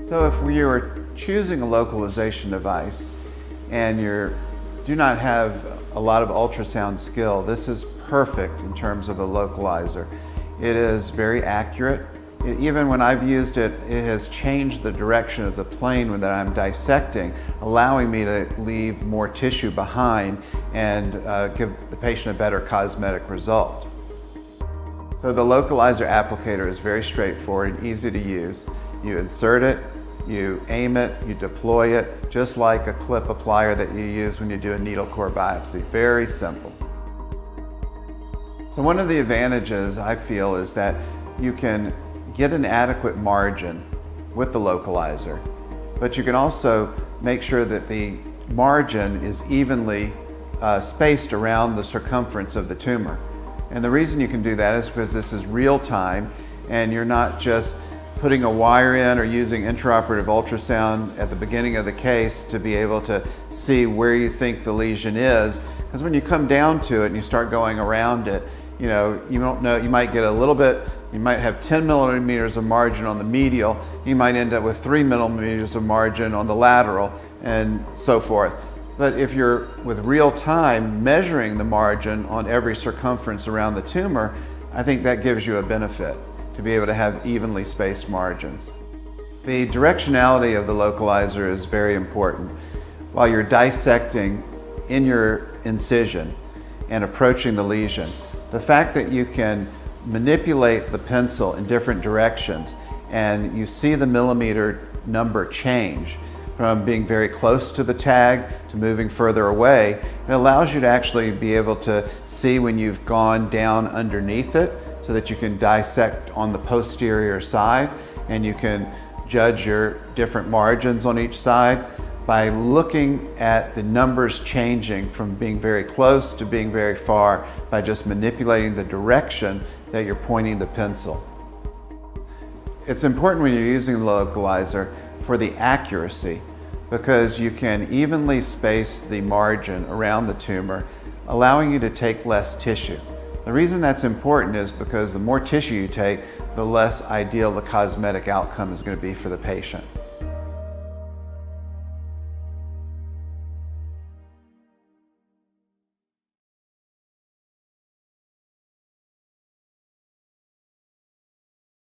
So if we are choosing a localization device and you do not have a lot of ultrasound skill, this is perfect in terms of a localizer. It is very accurate. Even when I've used it, it has changed the direction of the plane that I'm dissecting, allowing me to leave more tissue behind and give the patient a better cosmetic result. So the localizer applicator is very straightforward and easy to use. You insert it, you aim it, you deploy it, just like a clip applier that you use when you do a needle core biopsy. Very simple. So one of the advantages I feel is that you can get an adequate margin with the localizer, but you can also make sure that the margin is evenly spaced around the circumference of the tumor. And the reason you can do that is because this is real time and you're not just putting a wire in or using intraoperative ultrasound at the beginning of the case to be able to see where you think the lesion is. Because when you come down to it and you start going around it, you don't know, you might get a little bit, you might have 10 millimeters of margin on the medial, you might end up with 3 millimeters of margin on the lateral and so forth. But if you're with real time measuring the margin on every circumference around the tumor, I think that gives you a benefit to be able to have evenly spaced margins. The directionality of the localizer is very important. While you're dissecting in your incision and approaching the lesion, the fact that you can manipulate the pencil in different directions and you see the millimeter number change from being very close to the tag to moving further away, it allows you to actually be able to see when you've gone down underneath it so that you can dissect on the posterior side and you can judge your different margins on each side by looking at the numbers changing from being very close to being very far by just manipulating the direction that you're pointing the pencil. It's important when you're using the localizer for the accuracy because you can evenly space the margin around the tumor, allowing you to take less tissue. The reason that's important is because the more tissue you take, the less ideal the cosmetic outcome is going to be for the patient.